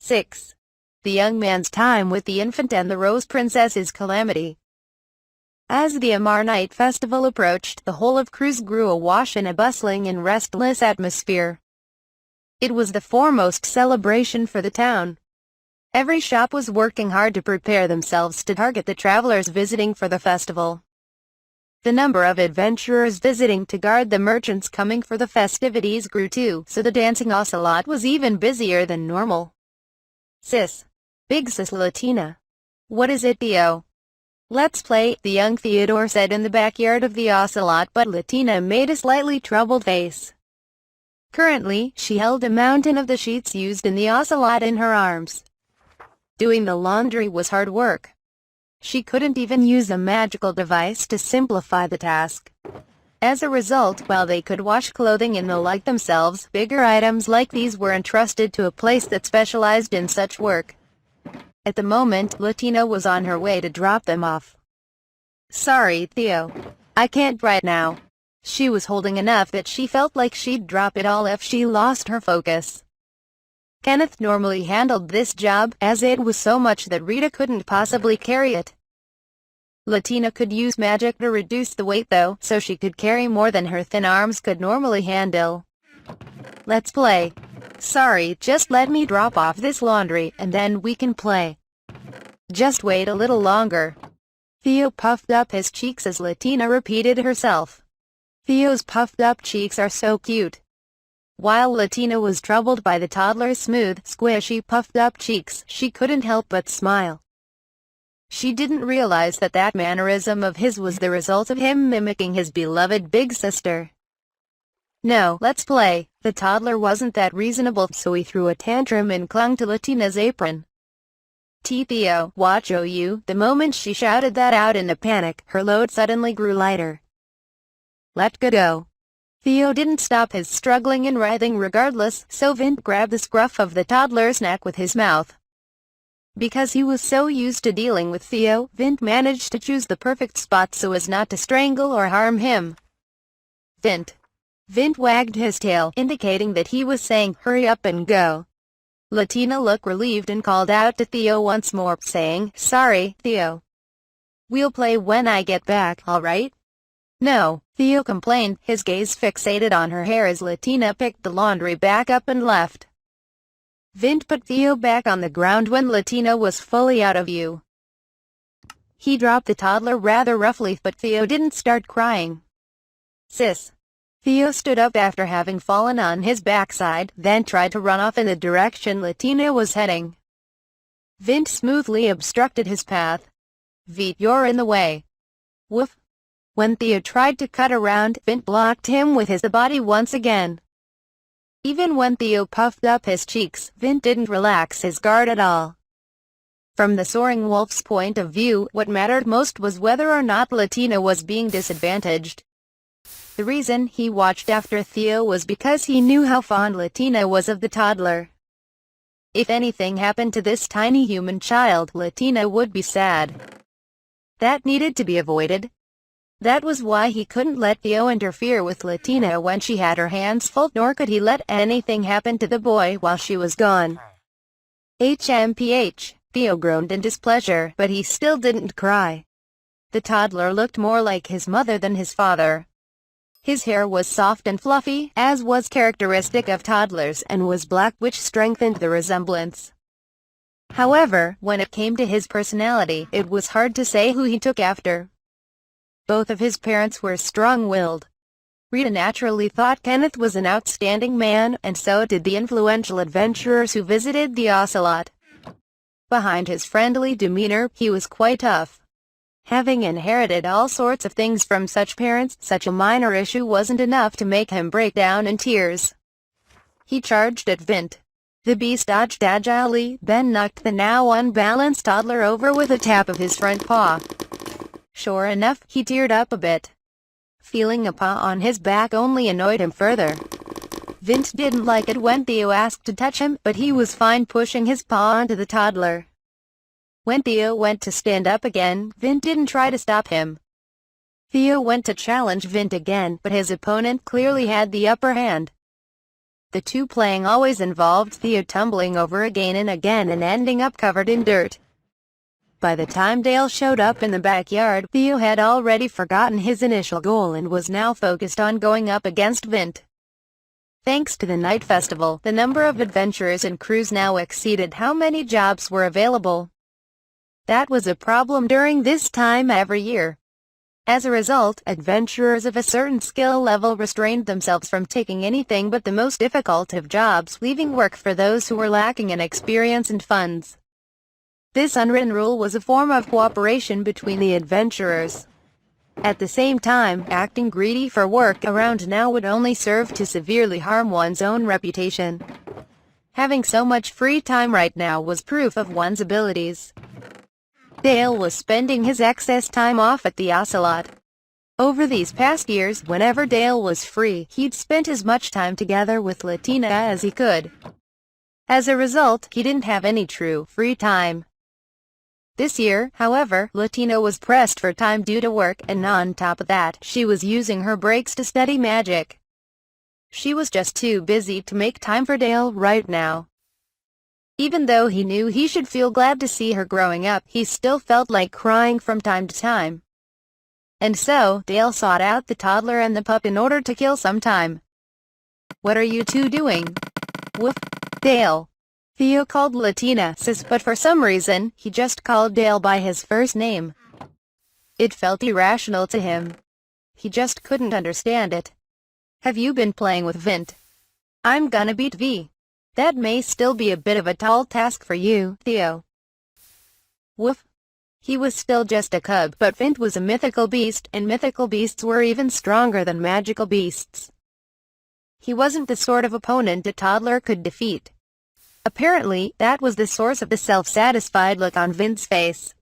6. The young man's time with the infant and the Rose Princess's Calamity. As the Amar Night Festival approached, the whole of Cruz grew awash in a bustling and restless atmosphere. It was the foremost celebration for the town. Every shop was working hard to prepare themselves to target the travelers visiting for the festival. The number of adventurers visiting to guard the merchants coming for the festivities grew too, so the dancing ocelot was even busier than normal. "Sis. Big sis Latina. What is it, Theo?" "Let's play," the young Theodore said in the backyard of the ocelot, but Latina made a slightly troubled face. Currently, she held a mountain of the sheets used in the ocelot in her arms. Doing the laundry was hard work. She couldn't even use a magical device to simplify the task. As a result, while they could wash clothing and the like themselves, bigger items like these were entrusted to a place that specialized in such work. At the moment, Latina was on her way to drop them off. "Sorry, Theo. I can't right now." She was holding enough that she felt like she'd drop it all if she lost her focus. Kenneth normally handled this job, as it was so much that Rita couldn't possibly carry it. Latina could use magic to reduce the weight though, so she could carry more than her thin arms could normally handle. "Let's play." "Sorry, just let me drop off this laundry, and then we can play." "Just wait a little longer." Theo puffed up his cheeks as Latina repeated herself. Theo's puffed up cheeks are so cute. While Latina was troubled by the toddler's smooth, squishy puffed up cheeks, she couldn't help but smile. She didn't realize that that mannerism of his was the result of him mimicking his beloved big sister. "No, let's play." The toddler wasn't that reasonable, so he threw a tantrum and clung to Latina's apron. "Theo, watch you." The moment she shouted that out in a panic, her load suddenly grew lighter. "Let go." Theo didn't stop his struggling and writhing regardless, so Vint grabbed the scruff of the toddler's neck with his mouth. Because he was so used to dealing with Theo, Vint managed to choose the perfect spot so as not to strangle or harm him. "Vint." Vint wagged his tail, indicating that he was saying, "Hurry up and go." Latina looked relieved and called out to Theo once more, saying, "Sorry, Theo. We'll play when I get back, alright?" "No," Theo complained, his gaze fixated on her hair as Latina picked the laundry back up and left. Vint put Theo back on the ground when Latina was fully out of view. He dropped the toddler rather roughly, but Theo didn't start crying. "Sis." Theo stood up after having fallen on his backside, then tried to run off in the direction Latina was heading. Vint smoothly obstructed his path. "Vit, you're in the way." "Woof." When Theo tried to cut around, Vint blocked him with his body once again. Even when Theo puffed up his cheeks, Vint didn't relax his guard at all. From the soaring wolf's point of view, what mattered most was whether or not Latina was being disadvantaged. The reason he watched after Theo was because he knew how fond Latina was of the toddler. If anything happened to this tiny human child, Latina would be sad. That needed to be avoided. That was why he couldn't let Theo interfere with Latina when she had her hands full, nor could he let anything happen to the boy while she was gone. HMPH, Theo groaned in displeasure, but he still didn't cry. The toddler looked more like his mother than his father. His hair was soft and fluffy, as was characteristic of toddlers, and was black, which strengthened the resemblance. However, when it came to his personality, it was hard to say who he took after. Both of his parents were strong-willed. Rita naturally thought Kenneth was an outstanding man, and so did the influential adventurers who visited the ocelot. Behind his friendly demeanor, he was quite tough. Having inherited all sorts of things from such parents, such a minor issue wasn't enough to make him break down in tears. He charged at Vint. The beast dodged agilely, then knocked the now unbalanced toddler over with a tap of his front paw. Sure enough, he teared up a bit. Feeling a paw on his back only annoyed him further. Vint didn't like it when Theo asked to touch him, but he was fine pushing his paw onto the toddler. When Theo went to stand up again, Vint didn't try to stop him. Theo went to challenge Vint again, but his opponent clearly had the upper hand. The two playing always involved Theo tumbling over again and again and ending up covered in dirt. By the time Dale showed up in the backyard, Theo had already forgotten his initial goal and was now focused on going up against Vint. Thanks to the night festival, the number of adventurers and crews now exceeded how many jobs were available. That was a problem during this time every year. As a result, adventurers of a certain skill level restrained themselves from taking anything but the most difficult of jobs, leaving work for those who were lacking in experience and funds. This unwritten rule was a form of cooperation between the adventurers. At the same time, acting greedy for work around now would only serve to severely harm one's own reputation. Having so much free time right now was proof of one's abilities. Dale was spending his excess time off at the Ocelot. Over these past years, whenever Dale was free, he'd spent as much time together with Latina as he could. As a result, he didn't have any true free time. This year, however, Latina was pressed for time due to work, and on top of that, she was using her breaks to study magic. She was just too busy to make time for Dale right now. Even though he knew he should feel glad to see her growing up, he still felt like crying from time to time. And so, Dale sought out the toddler and the pup in order to kill some time. "What are you two doing?" "Woof, Dale." Theo called Latina sis, but for some reason, he just called Dale by his first name. It felt irrational to him. He just couldn't understand it. "Have you been playing with Vint?" "I'm gonna beat V." "That may still be a bit of a tall task for you, Theo." Woof. He was still just a cub, but Vint was a mythical beast, and mythical beasts were even stronger than magical beasts. He wasn't the sort of opponent a toddler could defeat. Apparently, that was the source of the self-satisfied look on Vint's face.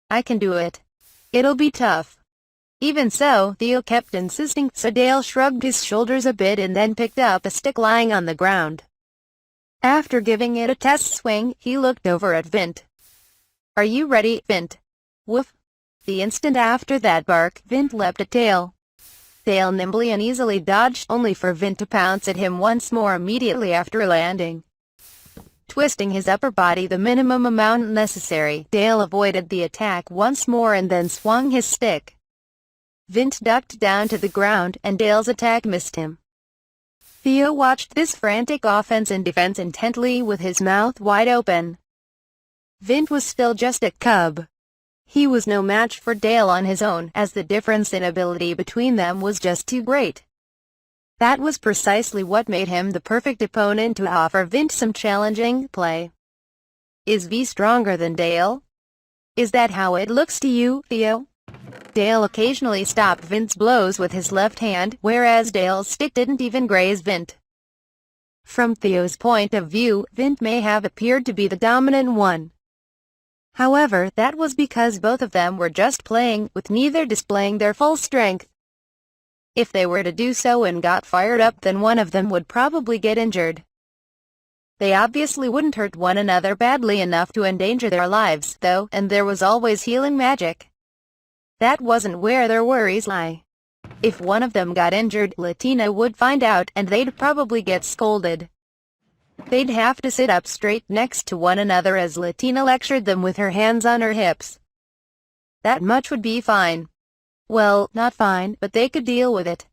"I can do it. It'll be tough." Even so, Theo kept insisting, so Dale shrugged his shoulders a bit and then picked up a stick lying on the ground. After giving it a test swing, he looked over at Vint. "Are you ready, Vint?" Woof. The instant after that bark, Vint leapt at Dale. Dale nimbly and easily dodged, only for Vint to pounce at him once more immediately after landing. Twisting his upper body the minimum amount necessary, Dale avoided the attack once more and then swung his stick. Vint ducked down to the ground, and Dale's attack missed him. Theo watched this frantic offense and defense intently with his mouth wide open. Vint was still just a cub. He was no match for Dale on his own, as the difference in ability between them was just too great. That was precisely what made him the perfect opponent to offer Vint some challenging play. "Is V stronger than Dale? Is that how it looks to you, Theo?" Dale occasionally stopped Vint's blows with his left hand, whereas Dale's stick didn't even graze Vint. From Theo's point of view, Vint may have appeared to be the dominant one. However, that was because both of them were just playing, with neither displaying their full strength. If they were to do so and got fired up, then one of them would probably get injured. They obviously wouldn't hurt one another badly enough to endanger their lives, though, and there was always healing magic. That wasn't where their worries lie. If one of them got injured, Latina would find out, and they'd probably get scolded. They'd have to sit up straight next to one another as Latina lectured them with her hands on her hips. That much would be fine. Well, not fine, but they could deal with it.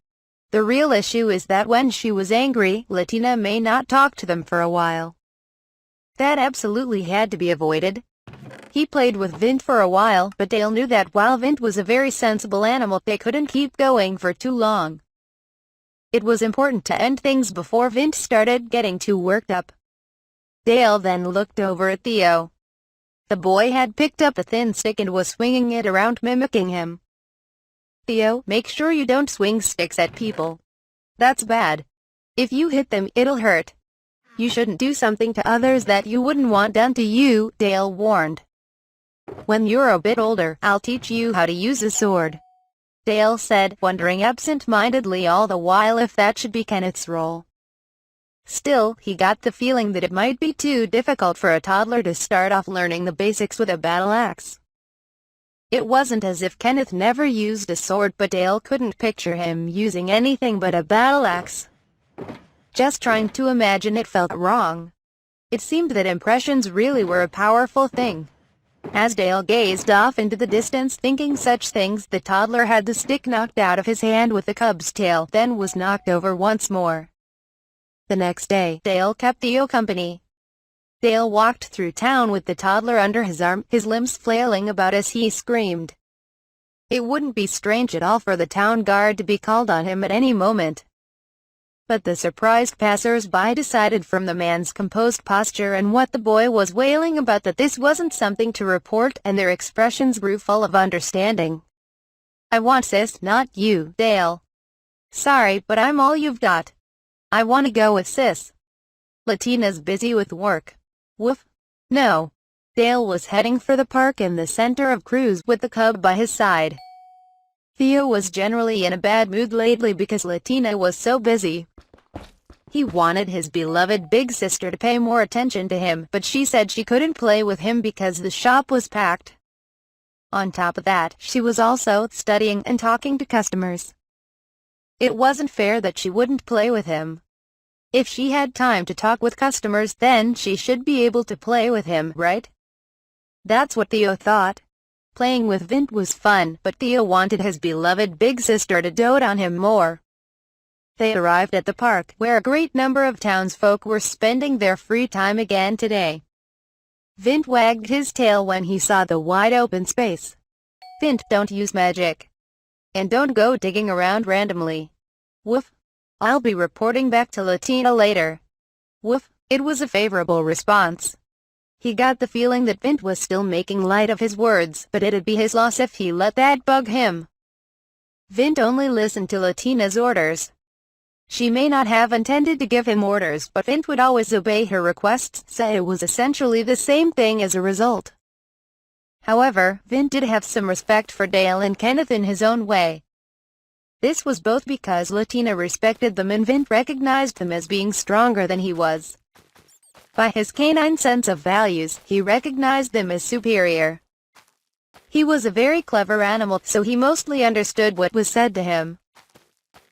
The real issue is that when she was angry, Latina may not talk to them for a while. That absolutely had to be avoided. He played with Vint for a while, but Dale knew that while Vint was a very sensible animal, they couldn't keep going for too long. It was important to end things before Vint started getting too worked up. Dale then looked over at Theo. The boy had picked up a thin stick and was swinging it around, mimicking him. "Theo, make sure you don't swing sticks at people. That's bad. If you hit them, it'll hurt. You shouldn't do something to others that you wouldn't want done to you," Dale warned. "When you're a bit older, I'll teach you how to use a sword," Dale said, wondering absent-mindedly all the while if that should be Kenneth's role. Still, he got the feeling that it might be too difficult for a toddler to start off learning the basics with a battle axe. It wasn't as if Kenneth never used a sword, but Dale couldn't picture him using anything but a battle axe. Just trying to imagine it felt wrong. It seemed that impressions really were a powerful thing. As Dale gazed off into the distance thinking such things, the toddler had the stick knocked out of his hand with the cub's tail, then was knocked over once more. The next day, Dale kept Theo company. Dale walked through town with the toddler under his arm, his limbs flailing about as he screamed. It wouldn't be strange at all for the town guard to be called on him at any moment. But the surprised passers-by decided from the man's composed posture and what the boy was wailing about that this wasn't something to report, and their expressions grew full of understanding. "I want Sis, not you, Dale. Sorry, but I'm all you've got. I want to go with Sis. Latina's busy with work." Woof. No. Dale was heading for the park in the center of Cruz with the cub by his side. Theo was generally in a bad mood lately because Latina was so busy. He wanted his beloved big sister to pay more attention to him, but she said she couldn't play with him because the shop was packed. On top of that, she was also studying and talking to customers. It wasn't fair that she wouldn't play with him. If she had time to talk with customers, then she should be able to play with him, right? That's what Theo thought. Playing with Vint was fun, but Theo wanted his beloved big sister to dote on him more. They arrived at the park, where a great number of townsfolk were spending their free time again today. Vint wagged his tail when he saw the wide-open space. "Vint, don't use magic. And don't go digging around randomly. Woof. I'll be reporting back to Latina later." Woof. It was a favorable response. He got the feeling that Vint was still making light of his words, but it'd be his loss if he let that bug him. Vint only listened to Latina's orders. She may not have intended to give him orders, but Vint would always obey her requests, so it was essentially the same thing as a result. However, Vint did have some respect for Dale and Kenneth in his own way. This was both because Latina respected them and Vint recognized them as being stronger than he was. By his canine sense of values, he recognized them as superior. He was a very clever animal, so he mostly understood what was said to him.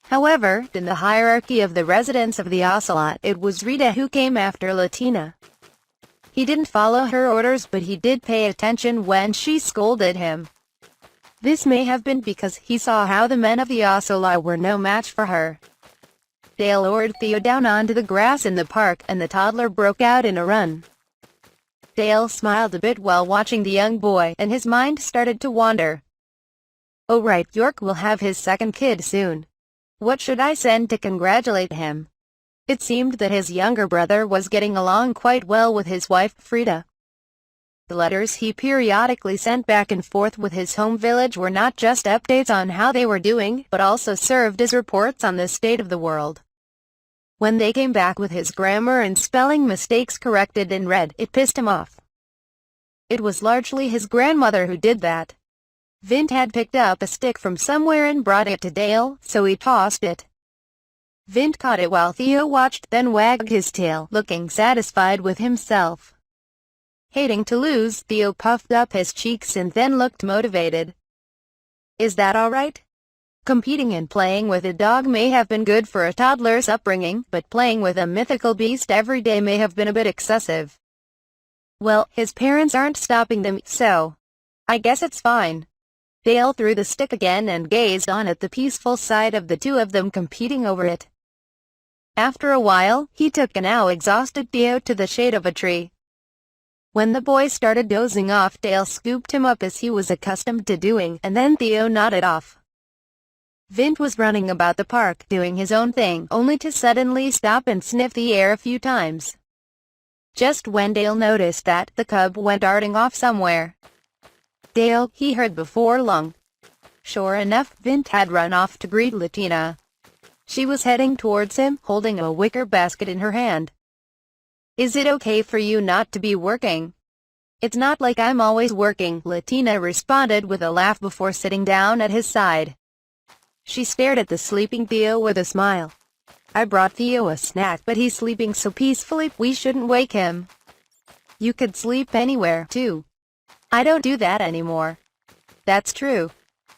However, in the hierarchy of the residents of the ocelot, it was Rita who came after Latina. He didn't follow her orders, but he did pay attention when she scolded him. This may have been because he saw how the men of the ocelot were no match for her. Dale lured Theo down onto the grass in the park, and the toddler broke out in a run. Dale smiled a bit while watching the young boy, and his mind started to wander. "Oh right, York will have his second kid soon. What should I send to congratulate him?" It seemed that his younger brother was getting along quite well with his wife, Frida. The letters he periodically sent back and forth with his home village were not just updates on how they were doing, but also served as reports on the state of the world. When they came back with his grammar and spelling mistakes corrected in red, it pissed him off. It was largely his grandmother who did that. Vint had picked up a stick from somewhere and brought it to Dale, so he tossed it. Vint caught it while Theo watched, then wagged his tail, looking satisfied with himself. Hating to lose, Theo puffed up his cheeks and then looked motivated. "Is that all right? Competing and playing with a dog may have been good for a toddler's upbringing, but playing with a mythical beast every day may have been a bit excessive." "Well, his parents aren't stopping them, so I guess it's fine." Dale threw the stick again and gazed on at the peaceful sight of the two of them competing over it. After a while, he took a now exhausted Theo to the shade of a tree. When the boy started dozing off, Dale scooped him up as he was accustomed to doing, and then Theo nodded off. Vint was running about the park, doing his own thing, only to suddenly stop and sniff the air a few times. Just when Dale noticed that, the cub went darting off somewhere. Dale, he heard before long. Sure enough, Vint had run off to greet Latina. She was heading towards him, holding a wicker basket in her hand. "Is it okay for you not to be working?" "It's not like I'm always working," Latina responded with a laugh before sitting down at his side. She stared at the sleeping Theo with a smile. "I brought Theo a snack, but he's sleeping so peacefully, we shouldn't wake him." "You could sleep anywhere, too." "I don't do that anymore." "That's true."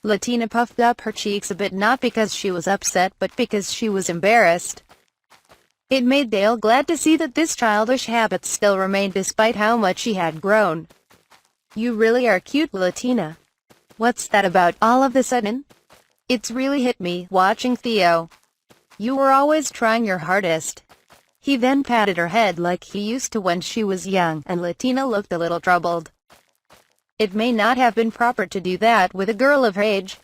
Latina puffed up her cheeks a bit, not because she was upset, but because she was embarrassed. It made Dale glad to see that this childish habit still remained despite how much she had grown. "You really are cute, Latina. What's that about all of a sudden? It's really hit me watching Theo. You were always trying your hardest." He then patted her head like he used to when she was young, and Latina looked a little troubled. It may not have been proper to do that with a girl of her age.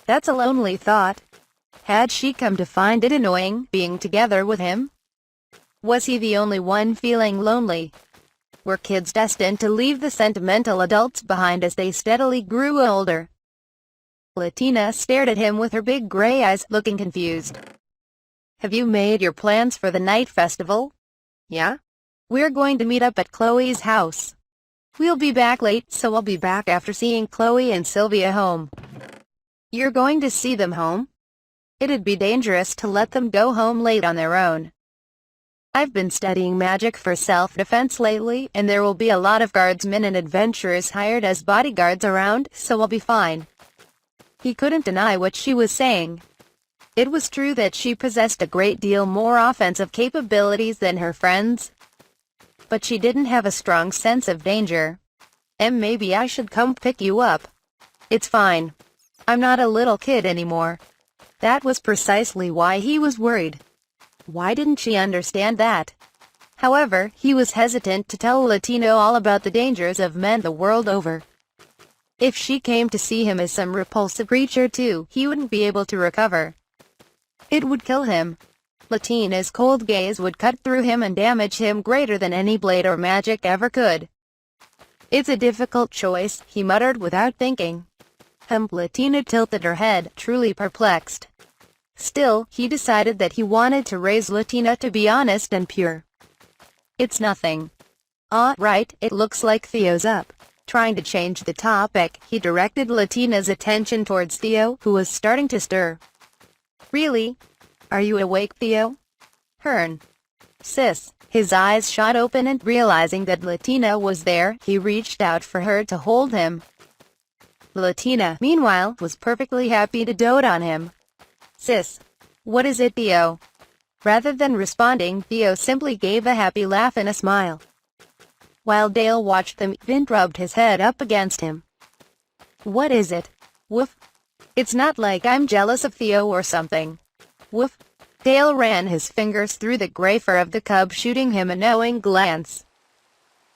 That's a lonely thought. Had she come to find it annoying being together with him? Was he the only one feeling lonely? Were kids destined to leave the sentimental adults behind as they steadily grew older? Latina stared at him with her big gray eyes, looking confused. "Have you made your plans for the night festival?" "Yeah. We're going to meet up at Chloe's house. We'll be back late, so I'll be back after seeing Chloe and Sylvia home." "You're going to see them home? It'd be dangerous to let them go home late on their own. I've been studying magic for self-defense lately, and there will be a lot of guardsmen and adventurers hired as bodyguards around, so I'll be fine." He couldn't deny what she was saying. It was true that she possessed a great deal more offensive capabilities than her friends. But she didn't have a strong sense of danger. "Maybe I should come pick you up. It's fine. I'm not a little kid anymore." That was precisely why he was worried. Why didn't she understand that? However, he was hesitant to tell Latina all about the dangers of men the world over. If she came to see him as some repulsive creature too, he wouldn't be able to recover. It would kill him. Latina's cold gaze would cut through him and damage him greater than any blade or magic ever could. "It's a difficult choice," he muttered without thinking. Latina tilted her head, truly perplexed. Still, he decided that he wanted to raise Latina to be honest and pure. "It's nothing." Right, it looks like Theo's up." Trying to change the topic, he directed Latina's attention towards Theo, who was starting to stir. "Really? Are you awake, Theo?" "Hern. Sis." His eyes shot open, and realizing that Latina was there, he reached out for her to hold him. Latina, meanwhile, was perfectly happy to dote on him. "Sis. What is it, Theo?" Rather than responding, Theo simply gave a happy laugh and a smile. While Dale watched them, Vint rubbed his head up against him. "What is it? Woof. It's not like I'm jealous of Theo or something. Woof." Dale ran his fingers through the gray fur of the cub, shooting him a knowing glance.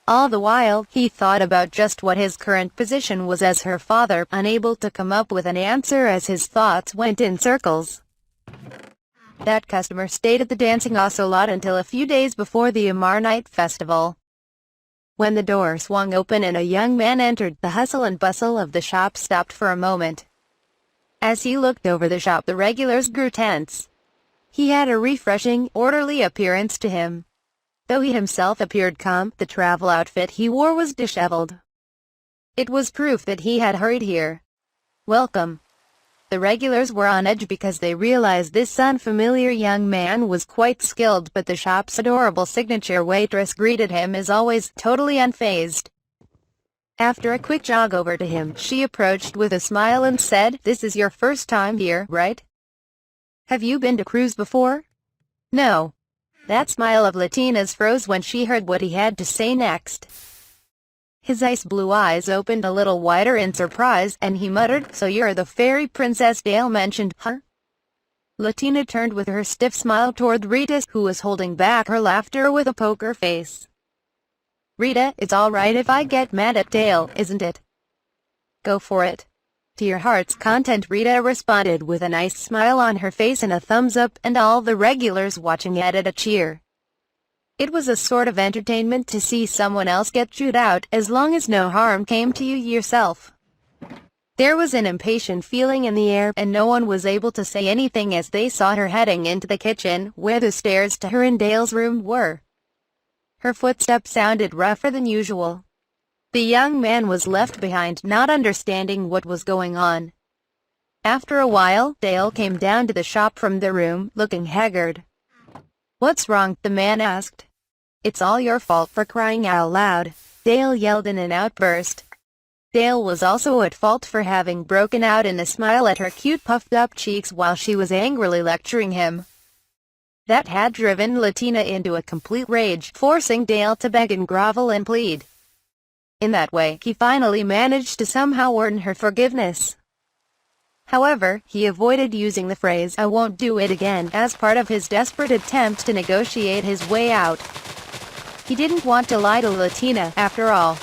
All the while, he thought about just what his current position was as her father, unable to come up with an answer as his thoughts went in circles. That customer stayed at the Dancing Ocelot until a few days before the Amar Night Festival. When the door swung open and a young man entered, the hustle and bustle of the shop stopped for a moment. As he looked over the shop, the regulars grew tense. He had a refreshing, orderly appearance to him. Though he himself appeared calm, the travel outfit he wore was disheveled. It was proof that he had hurried here. "Welcome." The regulars were on edge because they realized this unfamiliar young man was quite skilled, but the shop's adorable signature waitress greeted him as always, totally unfazed. After a quick jog over to him, she approached with a smile and said, "This is your first time here, right? Have you been to cruise before?" "No." That smile of Latina's froze when she heard what he had to say next. His ice blue eyes opened a little wider in surprise, and he muttered, "So you're the fairy princess Dale mentioned, huh?" Latina turned with her stiff smile toward Rita, who was holding back her laughter with a poker face. "Rita, it's all right if I get mad at Dale, isn't it?" "Go for it. To your heart's content," Rita responded with a nice smile on her face and a thumbs up, and all the regulars watching added a cheer. It was a sort of entertainment to see someone else get chewed out, as long as no harm came to you yourself. There was an impatient feeling in the air, and no one was able to say anything as they saw her heading into the kitchen, where the stairs to her and Dale's room were. Her footsteps sounded rougher than usual. The young man was left behind, not understanding what was going on. After a while, Dale came down to the shop from the room, looking haggard. "What's wrong?" the man asked. "It's all your fault, for crying out loud," Dale yelled in an outburst. Dale was also at fault for having broken out in a smile at her cute puffed-up cheeks while she was angrily lecturing him. That had driven Latina into a complete rage, forcing Dale to beg and grovel and plead. In that way, he finally managed to somehow earn her forgiveness. However, he avoided using the phrase, "I won't do it again," as part of his desperate attempt to negotiate his way out. He didn't want to lie to Latina, after all.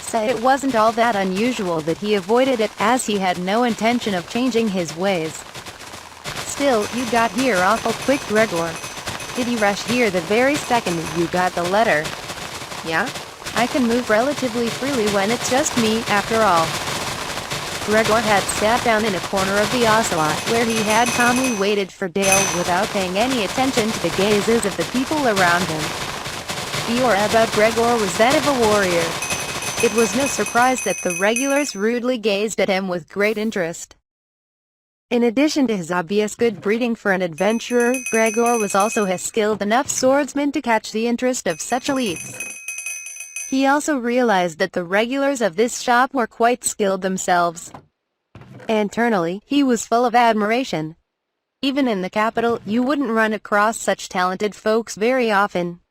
So it wasn't all that unusual that he avoided it, as he had no intention of changing his ways. "Still, you got here awful quick, Gregor. Did you rush here the very second you got the letter?" "Yeah? I can move relatively freely when it's just me, after all." Gregor had sat down in a corner of the ocelot, where he had calmly waited for Dale without paying any attention to the gazes of the people around him. The aura about Gregor was that of a warrior. It was no surprise that the regulars rudely gazed at him with great interest. In addition to his obvious good breeding for an adventurer, Gregor was also a skilled enough swordsman to catch the interest of such elites. He also realized that the regulars of this shop were quite skilled themselves. Internally, he was full of admiration. Even in the capital, you wouldn't run across such talented folks very often.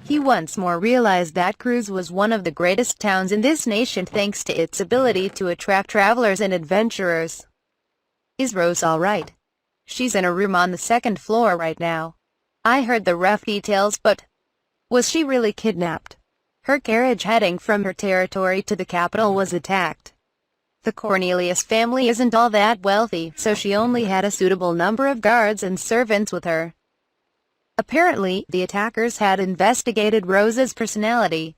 He once more realized that Cruz was one of the greatest towns in this nation thanks to its ability to attract travelers and adventurers. "Is Rose all right?" "She's in a room on the second floor right now. I heard the rough details, but was she really kidnapped? Her carriage heading from her territory to the capital was attacked. The Cornelius family isn't all that wealthy, so she only had a suitable number of guards and servants with her. Apparently, the attackers had investigated Rose's personality.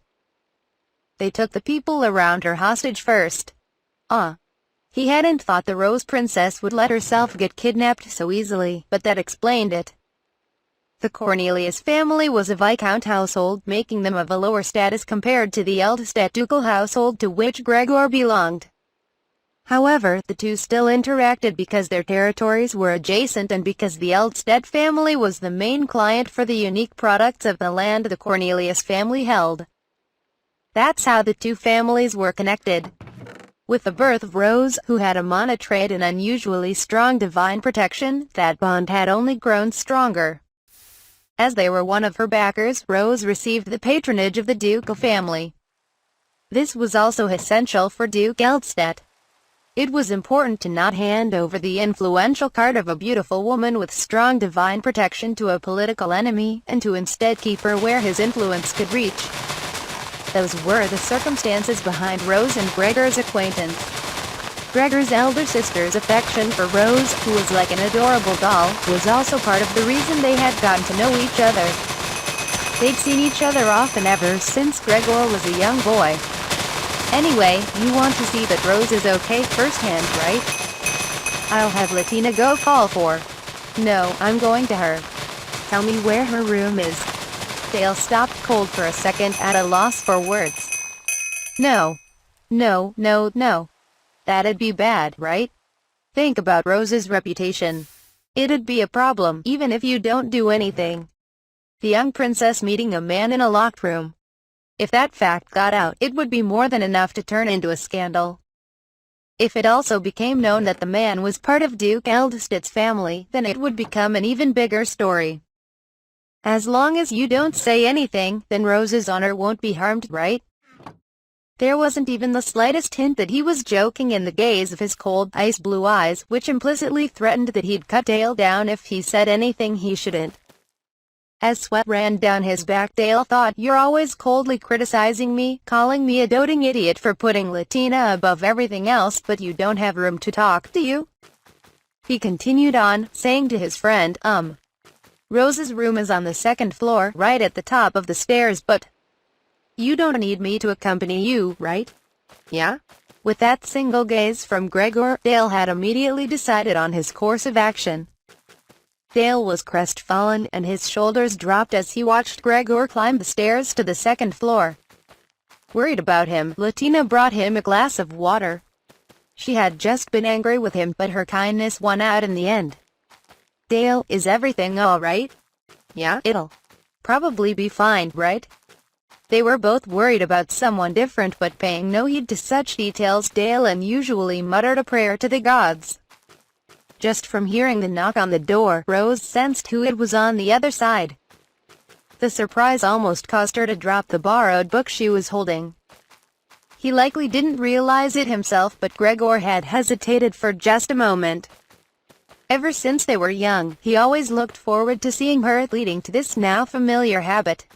They took the people around her hostage first." He hadn't thought the Rose Princess would let herself get kidnapped so easily, but that explained it. The Cornelius family was a Viscount household, making them of a lower status compared to the Eldstedt ducal household to which Gregor belonged. However, the two still interacted because their territories were adjacent and because the Eldstedt family was the main client for the unique products of the land the Cornelius family held. That's how the two families were connected. With the birth of Rose, who had a mana trait and unusually strong divine protection, that bond had only grown stronger. As they were one of her backers, Rose received the patronage of the ducal family. This was also essential for Duke Eldstedt. It was important to not hand over the influential card of a beautiful woman with strong divine protection to a political enemy, and to instead keep her where his influence could reach. Those were the circumstances behind Rose and Gregor's acquaintance. Gregor's elder sister's affection for Rose, who was like an adorable doll, was also part of the reason they had gotten to know each other. They'd seen each other often ever since Gregor was a young boy. Anyway, you want to see that Rose is okay firsthand, right? I'll have Latina go call for. No, I'm going to her. Tell me where her room is. Dale stopped cold for a second, at a loss for words. No. No, no, no. That'd be bad, right? Think about Rose's reputation. It'd be a problem, even if you don't do anything. The young princess meeting a man in a locked room. If that fact got out, it would be more than enough to turn into a scandal. If it also became known that the man was part of Duke Eldstedt's family, then it would become an even bigger story. As long as you don't say anything, then Rose's honor won't be harmed, right? There wasn't even the slightest hint that he was joking in the gaze of his cold, ice-blue eyes, which implicitly threatened that he'd cut Dale down if he said anything he shouldn't. As sweat ran down his back, Dale thought, "You're always coldly criticizing me, calling me a doting idiot for putting Latina above everything else, but you don't have room to talk, do you?" He continued on, saying to his friend, Rose's room is on the second floor, right at the top of the stairs, but you don't need me to accompany you, right? Yeah? With that single gaze from Gregor, Dale had immediately decided on his course of action. Dale was crestfallen, and his shoulders dropped as he watched Gregor climb the stairs to the second floor. Worried about him, Latina brought him a glass of water. She had just been angry with him, but her kindness won out in the end. "Dale, is everything all right?" "Yeah, it'll probably be fine, right?" They were both worried about someone different, but paying no heed to such details, Dale unusually muttered a prayer to the gods. Just from hearing the knock on the door, Rose sensed who it was on the other side. The surprise almost caused her to drop the borrowed book she was holding. He likely didn't realize it himself, but Gregor had hesitated for just a moment. Ever since they were young, he always looked forward to seeing her, leading to this now familiar habit.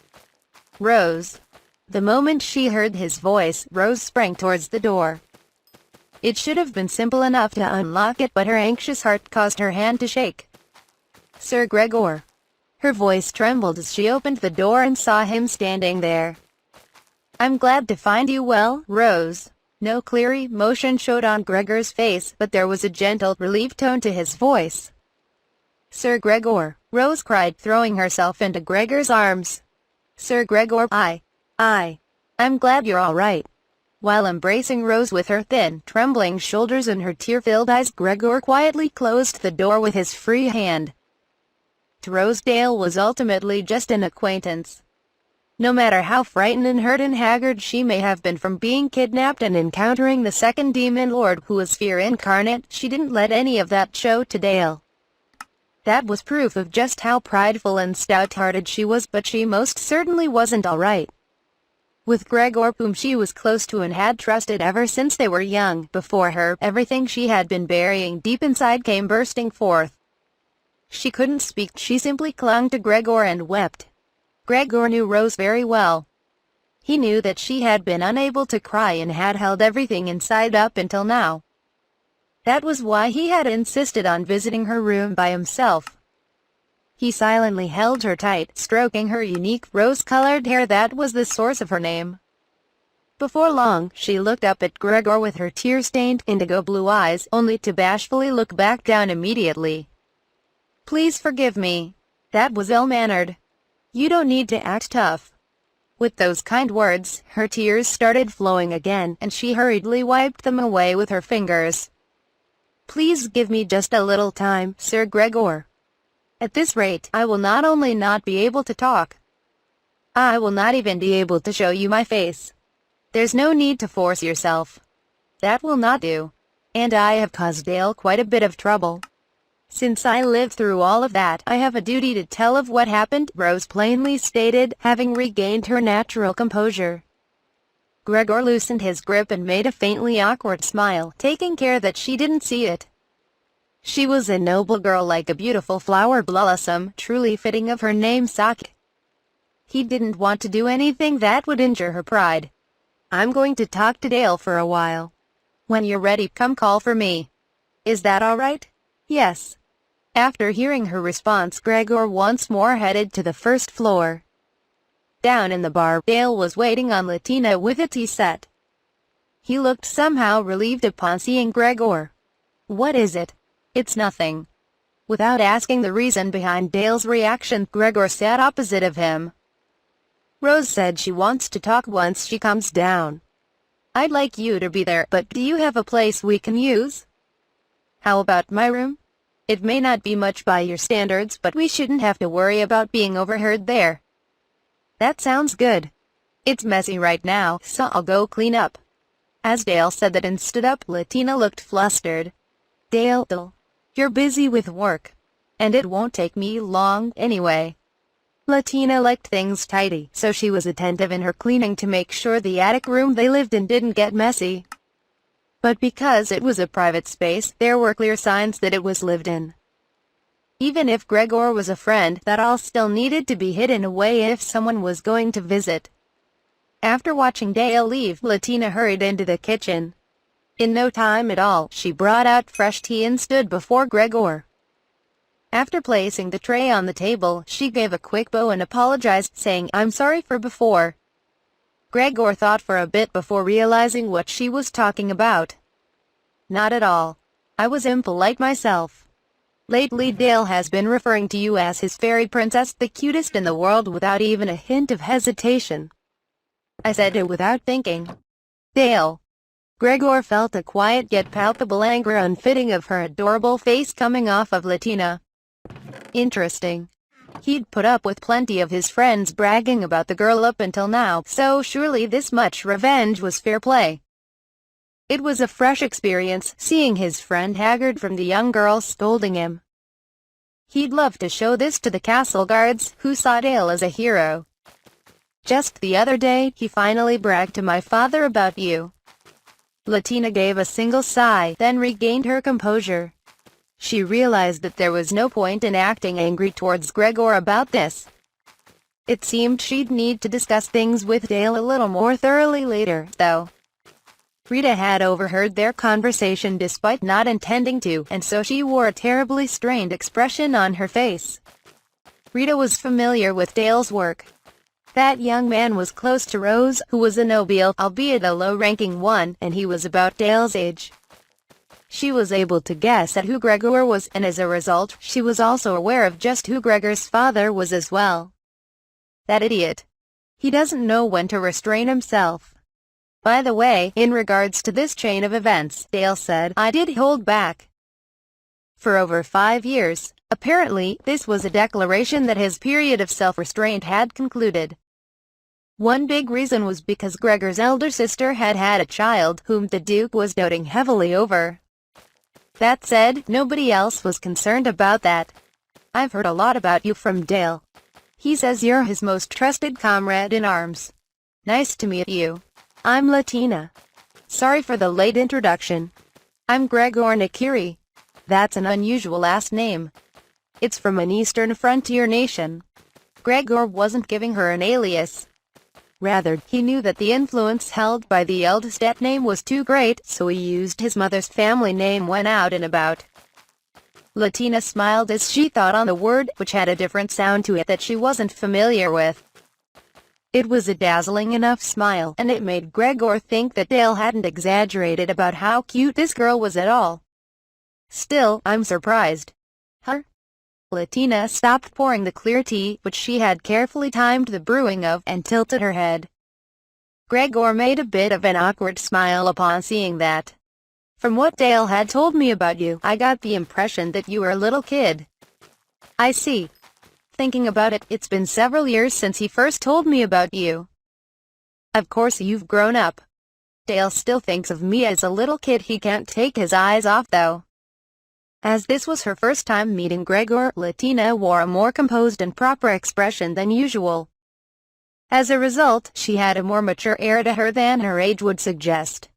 Rose. The moment she heard his voice, Rose sprang towards the door. It should have been simple enough to unlock it, but her anxious heart caused her hand to shake. "Sir Gregor." Her voice trembled as she opened the door and saw him standing there. "I'm glad to find you well, Rose." No clear emotion showed on Gregor's face, but there was a gentle, relieved tone to his voice. "Sir Gregor," Rose cried, throwing herself into Gregor's arms. "Sir Gregor, I'm glad you're all right." While embracing Rose with her thin, trembling shoulders and her tear-filled eyes, Gregor quietly closed the door with his free hand. To Rose, Dale was ultimately just an acquaintance. No matter how frightened and hurt and haggard she may have been from being kidnapped and encountering the second demon lord who was fear incarnate, she didn't let any of that show to Dale. That was proof of just how prideful and stout-hearted she was, but she most certainly wasn't all right. With Gregor, whom she was close to and had trusted ever since they were young, before her, everything she had been burying deep inside came bursting forth. She couldn't speak, she simply clung to Gregor and wept. Gregor knew Rose very well. He knew that she had been unable to cry and had held everything inside up until now. That was why he had insisted on visiting her room by himself. He silently held her tight, stroking her unique, rose-colored hair that was the source of her name. Before long, she looked up at Gregor with her tear-stained, indigo-blue eyes, only to bashfully look back down immediately. "Please forgive me. That was ill-mannered. You don't need to act tough." With those kind words, her tears started flowing again, and she hurriedly wiped them away with her fingers. "Please give me just a little time, Sir Gregor. At this rate, I will not only not be able to talk, I will not even be able to show you my face. There's no need to force yourself. That will not do. And I have caused Dale quite a bit of trouble. Since I lived through all of that, I have a duty to tell of what happened," Rose plainly stated, having regained her natural composure. Gregor loosened his grip and made a faintly awkward smile, taking care that she didn't see it. She was a noble girl, like a beautiful flower blossom, truly fitting of her namesake. He didn't want to do anything that would injure her pride. "I'm going to talk to Dale for a while. When you're ready, come call for me. Is that all right?" "Yes." After hearing her response, Gregor once more headed to the first floor. Down in the bar, Dale was waiting on Latina with a tea set. He looked somehow relieved upon seeing Gregor. "What is it?" "It's nothing." Without asking the reason behind Dale's reaction, Gregor sat opposite of him. "Rose said she wants to talk once she comes down. I'd like you to be there, but do you have a place we can use?" "How about my room? It may not be much by your standards, but we shouldn't have to worry about being overheard there." "That sounds good. It's messy right now, so I'll go clean up." As Dale said that and stood up, Latina looked flustered. Dale, you're busy with work. And it won't take me long, anyway." Latina liked things tidy, so she was attentive in her cleaning to make sure the attic room they lived in didn't get messy. But because it was a private space, there were clear signs that it was lived in. Even if Gregor was a friend, that all still needed to be hidden away if someone was going to visit. After watching Dale leave, Latina hurried into the kitchen. In no time at all, she brought out fresh tea and stood before Gregor. After placing the tray on the table, she gave a quick bow and apologized, saying, "I'm sorry for before." Gregor thought for a bit before realizing what she was talking about. "Not at all. I was impolite myself. Lately Dale has been referring to you as his fairy princess, the cutest in the world, without even a hint of hesitation." I said it without thinking. "Dale." Gregor felt a quiet yet palpable anger unfitting of her adorable face coming off of Latina. Interesting. He'd put up with plenty of his friends bragging about the girl up until now, so surely this much revenge was fair play. It was a fresh experience, seeing his friend haggard from the young girl scolding him. He'd love to show this to the castle guards, who saw Dale as a hero. Just the other day, he finally bragged to my father about you. Latina gave a single sigh, then regained her composure. She realized that there was no point in acting angry towards Gregor about this. It seemed she'd need to discuss things with Dale a little more thoroughly later, though. Rita had overheard their conversation despite not intending to, and so she wore a terribly strained expression on her face. Rita was familiar with Dale's work. That young man was close to Rose, who was a nobile, albeit a low-ranking one, and he was about Dale's age. She was able to guess at who Gregor was, and as a result, she was also aware of just who Gregor's father was as well. That idiot. He doesn't know when to restrain himself. By the way, in regards to this chain of events, Dale said, I did hold back. For over 5 years, apparently, this was a declaration that his period of self-restraint had concluded. One big reason was because Gregor's elder sister had had a child, whom the Duke was doting heavily over. That said, nobody else was concerned about that. I've heard a lot about you from Dale. He says you're his most trusted comrade in arms. Nice to meet you. I'm Latina. Sorry for the late introduction. I'm Gregor Nakiri. That's an unusual last name. It's from an eastern frontier nation. Gregor wasn't giving her an alias. Rather, he knew that the influence held by the eldest name was too great, so he used his mother's family name when out and about. Latina smiled as she thought on the word, which had a different sound to it that she wasn't familiar with. It was a dazzling enough smile, and it made Gregor think that Dale hadn't exaggerated about how cute this girl was at all. Still, I'm surprised. Huh? Latina stopped pouring the clear tea, which she had carefully timed the brewing of, and tilted her head. Gregor made a bit of an awkward smile upon seeing that. From what Dale had told me about you, I got the impression that you were a little kid. I see. Thinking about it, it's been several years since he first told me about you. Of course you've grown up. Dale still thinks of me as a little kid he can't take his eyes off though. As this was her first time meeting Gregor, Latina wore a more composed and proper expression than usual. As a result, she had a more mature air to her than her age would suggest.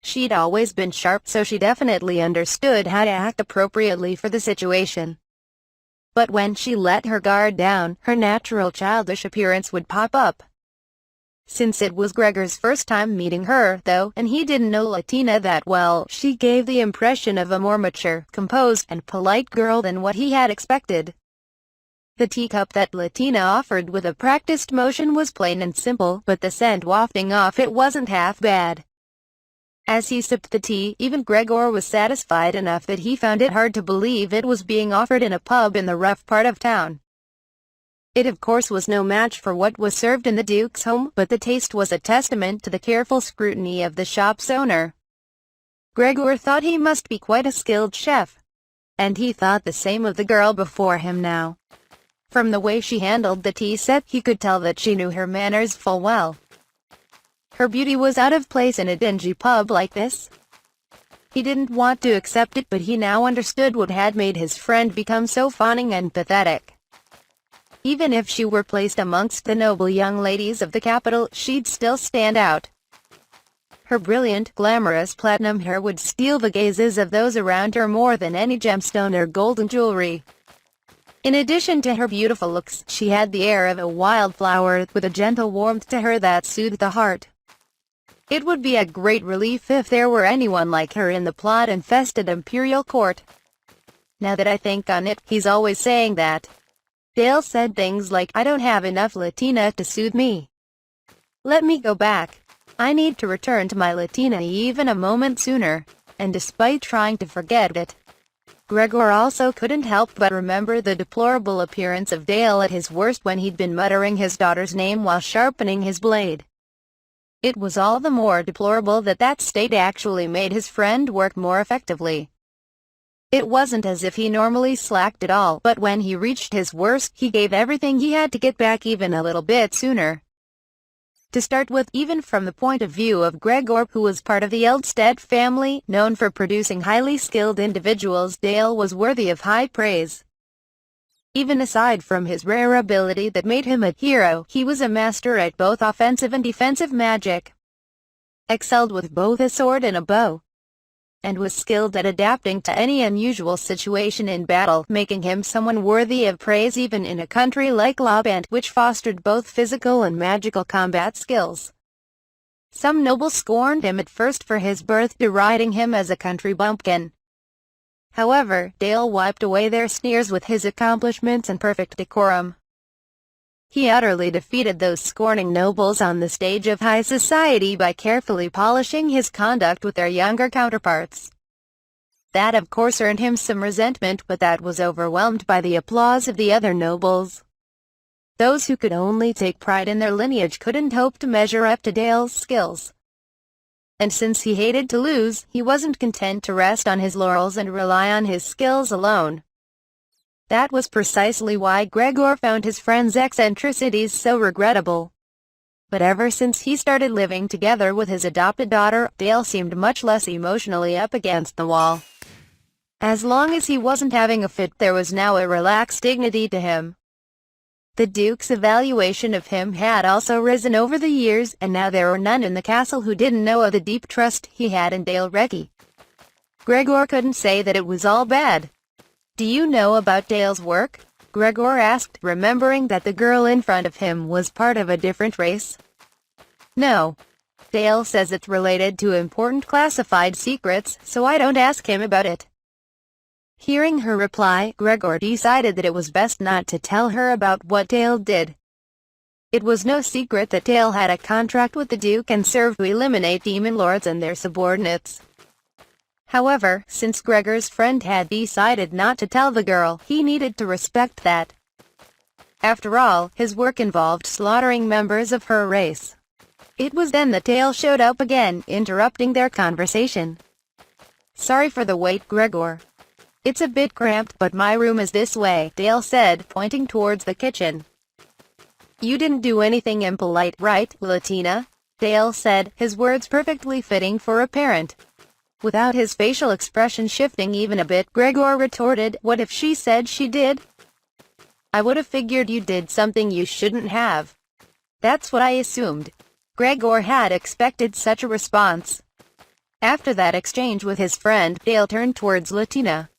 She'd always been sharp, so she definitely understood how to act appropriately for the situation. But when she let her guard down, her natural childish appearance would pop up. Since it was Gregor's first time meeting her, though, and he didn't know Latina that well, she gave the impression of a more mature, composed, and polite girl than what he had expected. The teacup that Latina offered with a practiced motion was plain and simple, but the scent wafting off it wasn't half bad. As he sipped the tea, even Gregor was satisfied enough that he found it hard to believe it was being offered in a pub in the rough part of town. It of course was no match for what was served in the Duke's home, but the taste was a testament to the careful scrutiny of the shop's owner. Gregor thought he must be quite a skilled chef. And he thought the same of the girl before him now. From the way she handled the tea set, he could tell that she knew her manners full well. Her beauty was out of place in a dingy pub like this. He didn't want to accept it, but he now understood what had made his friend become so fawning and pathetic. Even if she were placed amongst the noble young ladies of the capital, she'd still stand out. Her brilliant, glamorous platinum hair would steal the gazes of those around her more than any gemstone or golden jewelry. In addition to her beautiful looks, she had the air of a wildflower, with a gentle warmth to her that soothed the heart. It would be a great relief if there were anyone like her in the plot-infested imperial court. Now that I think on it, he's always saying that. Dale said things like, I don't have enough Latina to soothe me. Let me go back. I need to return to my Latina even a moment sooner. And despite trying to forget it, Gregor also couldn't help but remember the deplorable appearance of Dale at his worst when he'd been muttering his daughter's name while sharpening his blade. It was all the more deplorable that that state actually made his friend work more effectively. It wasn't as if he normally slacked at all, but when he reached his worst, he gave everything he had to get back even a little bit sooner. To start with, even from the point of view of Gregor, who was part of the Eldstedt family, known for producing highly skilled individuals, Dale was worthy of high praise. Even aside from his rare ability that made him a hero, he was a master at both offensive and defensive magic, excelled with both a sword and a bow, and was skilled at adapting to any unusual situation in battle, making him someone worthy of praise even in a country like Lauband, which fostered both physical and magical combat skills. Some nobles scorned him at first for his birth, deriding him as a country bumpkin. However, Dale wiped away their sneers with his accomplishments and perfect decorum. He utterly defeated those scorning nobles on the stage of high society by carefully polishing his conduct with their younger counterparts. That of course earned him some resentment, but that was overwhelmed by the applause of the other nobles. Those who could only take pride in their lineage couldn't hope to measure up to Dale's skills. And since he hated to lose, he wasn't content to rest on his laurels and rely on his skills alone. That was precisely why Gregor found his friend's eccentricities so regrettable. But ever since he started living together with his adopted daughter, Dale seemed much less emotionally up against the wall. As long as he wasn't having a fit, there was now a relaxed dignity to him. The Duke's evaluation of him had also risen over the years, and now there were none in the castle who didn't know of the deep trust he had in Dale Recce. Gregor couldn't say that it was all bad. "Do you know about Dale's work?" Gregor asked, remembering that the girl in front of him was part of a different race. "No. Dale says it's related to important classified secrets, so I don't ask him about it." Hearing her reply, Gregor decided that it was best not to tell her about what Dale did. It was no secret that Dale had a contract with the Duke and served to eliminate demon lords and their subordinates. However, since Gregor's friend had decided not to tell the girl, he needed to respect that. After all, his work involved slaughtering members of her race. It was then that Dale showed up again, interrupting their conversation. "Sorry for the wait, Gregor. It's a bit cramped, but my room is this way," Dale said, pointing towards the kitchen. "You didn't do anything impolite, right, Latina?" Dale said, his words perfectly fitting for a parent. Without his facial expression shifting even a bit, Gregor retorted, "What if she said she did? I would have figured you did something you shouldn't have." "That's what I assumed." Gregor had expected such a response. After that exchange with his friend, Dale turned towards Latina.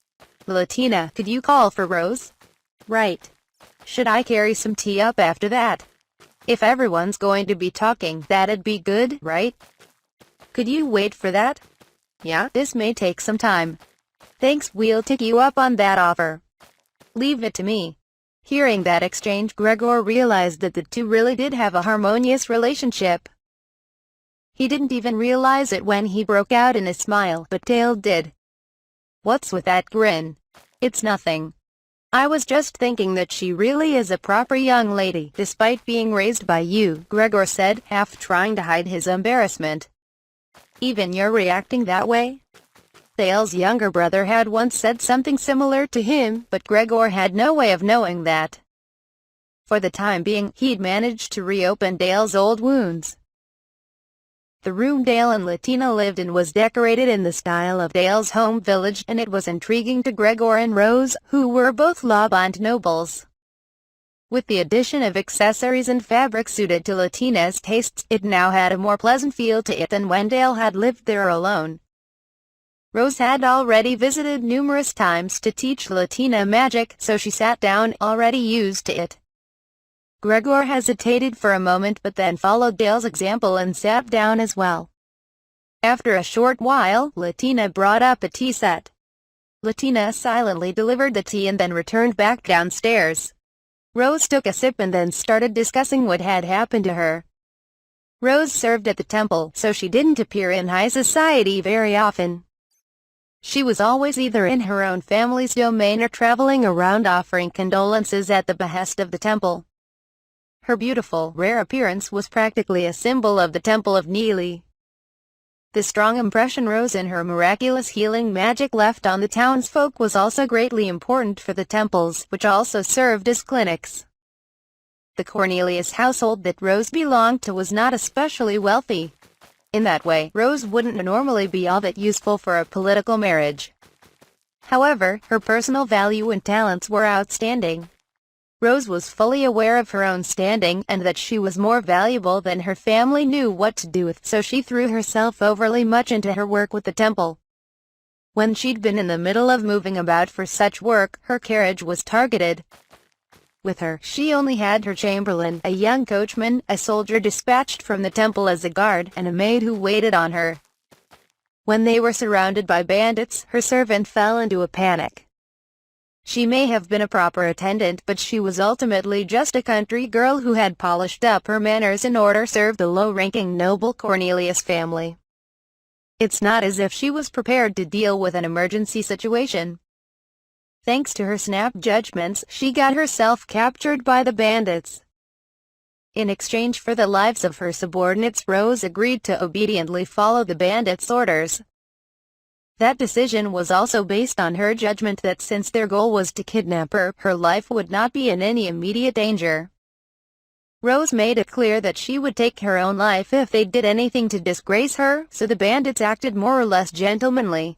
"Latina, could you call for Rose?" "Right. Should I carry some tea up after that? If everyone's going to be talking, that'd be good, right? Could you wait for that?" "Yeah, this may take some time." "Thanks, we'll take you up on that offer. Leave it to me." Hearing that exchange, Gregor realized that the two really did have a harmonious relationship. He didn't even realize it when he broke out in a smile, but Dale did. "What's with that grin?" "It's nothing. I was just thinking that she really is a proper young lady, despite being raised by you," Gregor said, half trying to hide his embarrassment. "Even you're reacting that way?" Dale's younger brother had once said something similar to him, but Gregor had no way of knowing that. For the time being, he'd managed to reopen Dale's old wounds. The room Dale and Latina lived in was decorated in the style of Dale's home village, and it was intriguing to Gregor and Rose, who were both Lauband nobles. With the addition of accessories and fabric suited to Latina's tastes, it now had a more pleasant feel to it than when Dale had lived there alone. Rose had already visited numerous times to teach Latina magic, so she sat down, already used to it. Gregor hesitated for a moment, but then followed Dale's example and sat down as well. After a short while, Latina brought up a tea set. Latina silently delivered the tea and then returned back downstairs. Rose took a sip and then started discussing what had happened to her. Rose served at the temple, so she didn't appear in high society very often. She was always either in her own family's domain or traveling around offering condolences at the behest of the temple. Her beautiful, rare appearance was practically a symbol of the Temple of Neely. The strong impression Rose and her miraculous healing magic left on the townsfolk was also greatly important for the temples, which also served as clinics. The Cornelius household that Rose belonged to was not especially wealthy. In that way, Rose wouldn't normally be all that useful for a political marriage. However, her personal value and talents were outstanding. Rose was fully aware of her own standing and that she was more valuable than her family knew what to do with, so she threw herself overly much into her work with the temple. When she'd been in the middle of moving about for such work, her carriage was targeted. With her, she only had her chamberlain, a young coachman, a soldier dispatched from the temple as a guard, and a maid who waited on her. When they were surrounded by bandits, her servant fell into a panic. She may have been a proper attendant, but she was ultimately just a country girl who had polished up her manners in order to serve the low-ranking noble Cornelius family. It's not as if she was prepared to deal with an emergency situation. Thanks to her snap judgments, she got herself captured by the bandits. In exchange for the lives of her subordinates, Rose agreed to obediently follow the bandits' orders. That decision was also based on her judgment that since their goal was to kidnap her, her life would not be in any immediate danger. Rose made it clear that she would take her own life if they did anything to disgrace her, so the bandits acted more or less gentlemanly.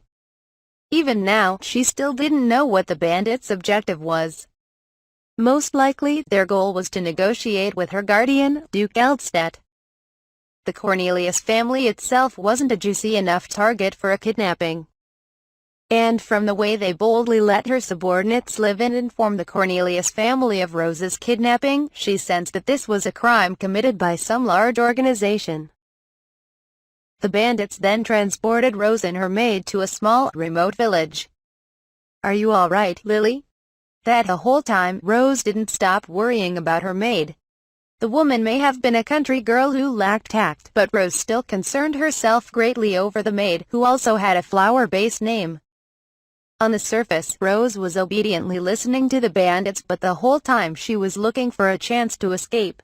Even now, she still didn't know what the bandits' objective was. Most likely, their goal was to negotiate with her guardian, Duke Eldstedt. The Cornelius family itself wasn't a juicy enough target for a kidnapping. And from the way they boldly let her subordinates live and inform the Cornelius family of Rose's kidnapping, she sensed that this was a crime committed by some large organization. The bandits then transported Rose and her maid to a small, remote village. "Are you all right, Lily?" That the whole time, Rose didn't stop worrying about her maid. The woman may have been a country girl who lacked tact, but Rose still concerned herself greatly over the maid, who also had a flower-based name. On the surface, Rose was obediently listening to the bandits, but the whole time she was looking for a chance to escape.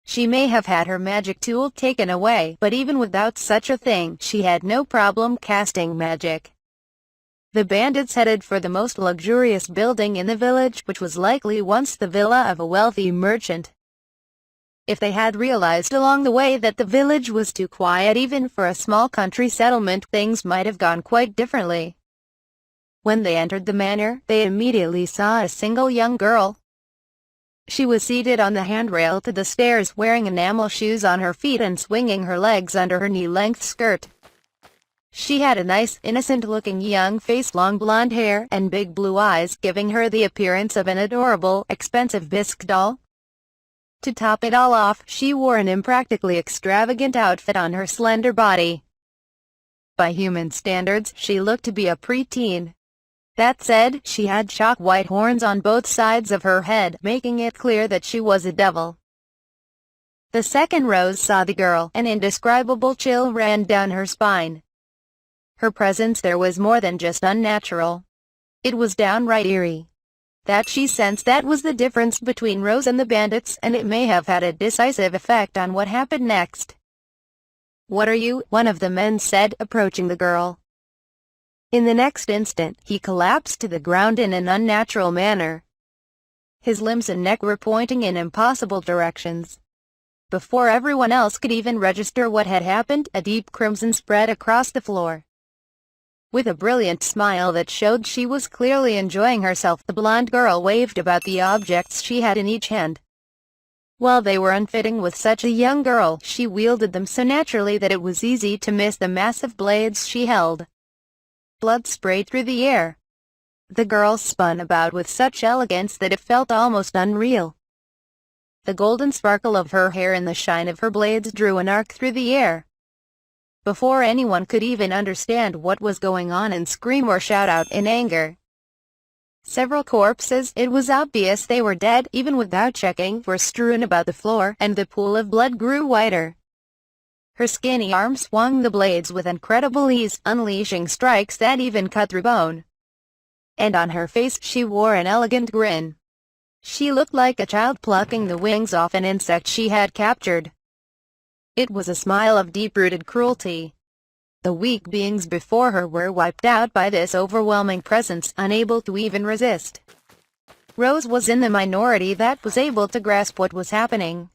She may have had her magic tool taken away, but even without such a thing, she had no problem casting magic. The bandits headed for the most luxurious building in the village, which was likely once the villa of a wealthy merchant. If they had realized along the way that the village was too quiet even for a small country settlement, things might have gone quite differently. When they entered the manor, they immediately saw a single young girl. She was seated on the handrail to the stairs, wearing enamel shoes on her feet and swinging her legs under her knee-length skirt. She had a nice, innocent-looking young face, long blonde hair, and big blue eyes, giving her the appearance of an adorable, expensive bisque doll. To top it all off, she wore an impractically extravagant outfit on her slender body. By human standards, she looked to be a preteen. That said, she had chalk white horns on both sides of her head, making it clear that she was a devil. The second Rose saw the girl, an indescribable chill ran down her spine. Her presence there was more than just unnatural. It was downright eerie. That she sensed that was the difference between Rose and the bandits, and it may have had a decisive effect on what happened next. "What are you?" one of the men said, approaching the girl. In the next instant, he collapsed to the ground in an unnatural manner. His limbs and neck were pointing in impossible directions. Before everyone else could even register what had happened, a deep crimson spread across the floor. With a brilliant smile that showed she was clearly enjoying herself, the blonde girl waved about the objects she had in each hand. While they were unfitting with such a young girl, she wielded them so naturally that it was easy to miss the massive blades she held. Blood sprayed through the air. The girl spun about with such elegance that it felt almost unreal. The golden sparkle of her hair and the shine of her blades drew an arc through the air. Before anyone could even understand what was going on and scream or shout out in anger, several corpses, it was obvious they were dead, even without checking, were strewn about the floor, and the pool of blood grew wider. Her skinny arm swung the blades with incredible ease, unleashing strikes that even cut through bone. And on her face, she wore an elegant grin. She looked like a child plucking the wings off an insect she had captured. It was a smile of deep-rooted cruelty. The weak beings before her were wiped out by this overwhelming presence, unable to even resist. Rose was in the minority that was able to grasp what was happening.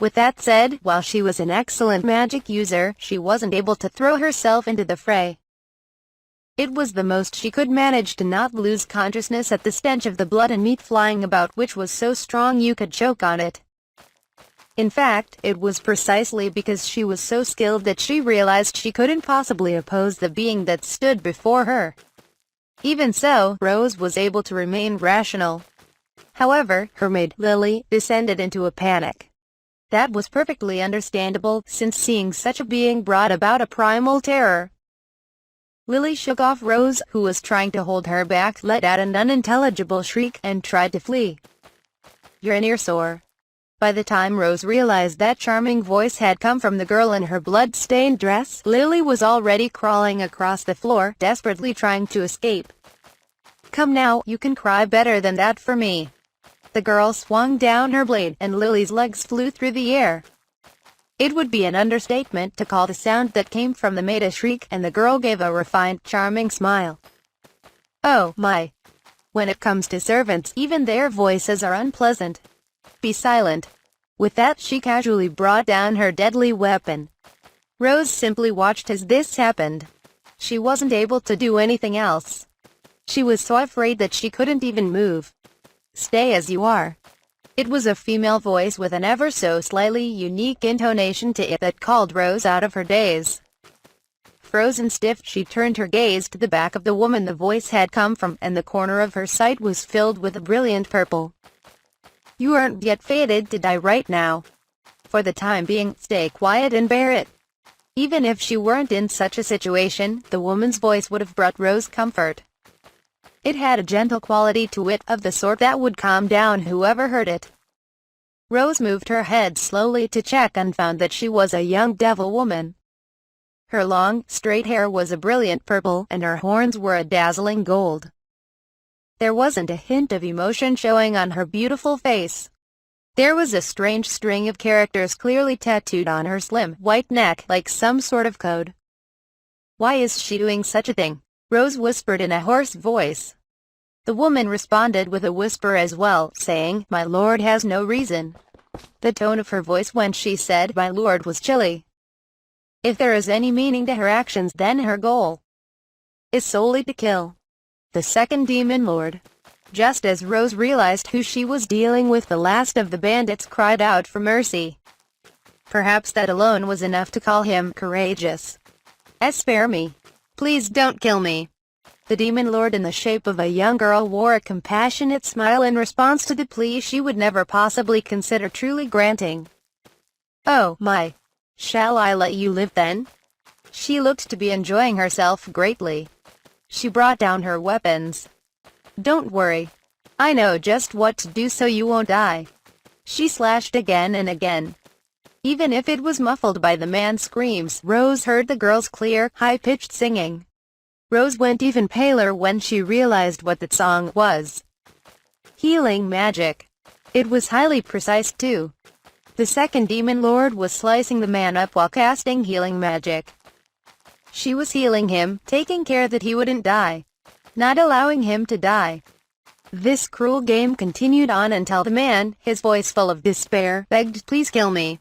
With that said, while she was an excellent magic user, she wasn't able to throw herself into the fray. It was the most she could manage to not lose consciousness at the stench of the blood and meat flying about, which was so strong you could choke on it. In fact, it was precisely because she was so skilled that she realized she couldn't possibly oppose the being that stood before her. Even so, Rose was able to remain rational. However, her maid, Lily, descended into a panic. That was perfectly understandable, since seeing such a being brought about a primal terror. Lily shook off Rose, who was trying to hold her back, let out an unintelligible shriek, and tried to flee. "You're an earsore." By the time Rose realized that charming voice had come from the girl in her blood-stained dress, Lily was already crawling across the floor, desperately trying to escape. "Come now, you can cry better than that for me." The girl swung down her blade, and Lily's legs flew through the air. It would be an understatement to call the sound that came from the maid a shriek, and the girl gave a refined, charming smile. "Oh, my. When it comes to servants, even their voices are unpleasant. Be silent." With that, she casually brought down her deadly weapon. Rose simply watched as this happened. She wasn't able to do anything else. She was so afraid that she couldn't even move. "Stay as you are." It was a female voice with an ever so slightly unique intonation to it that called Rose out of her daze. Frozen stiff, she turned her gaze to the back of the woman the voice had come from, and the corner of her sight was filled with a brilliant purple. "You aren't yet fated to die right now. For the time being, stay quiet and bear it." Even if she weren't in such a situation, the woman's voice would have brought Rose comfort. It had a gentle quality to it, of the sort that would calm down whoever heard it. Rose moved her head slowly to check and found that she was a young devil woman. Her long, straight hair was a brilliant purple, and her horns were a dazzling gold. There wasn't a hint of emotion showing on her beautiful face. There was a strange string of characters clearly tattooed on her slim, white neck, like some sort of code. "Why is she doing such a thing?" Rose whispered in a hoarse voice. The woman responded with a whisper as well, saying, "My lord has no reason." The tone of her voice when she said "my lord" was chilly. If there is any meaning to her actions, then her goal is solely to kill the second demon lord. Just as Rose realized who she was dealing with, the last of the bandits cried out for mercy. Perhaps that alone was enough to call him courageous. "Spare me. Please don't kill me." The demon lord in the shape of a young girl wore a compassionate smile in response to the plea she would never possibly consider truly granting. "Oh, my. Shall I let you live then?" She looked to be enjoying herself greatly. She brought down her weapons. "Don't worry. I know just what to do so you won't die." She slashed again and again. Even if it was muffled by the man's screams, Rose heard the girl's clear, high-pitched singing. Rose went even paler when she realized what the song was. Healing magic. It was highly precise too. The second demon lord was slicing the man up while casting healing magic. She was healing him, taking care that he wouldn't die, not allowing him to die. This cruel game continued on until the man, his voice full of despair, begged, "Please kill me."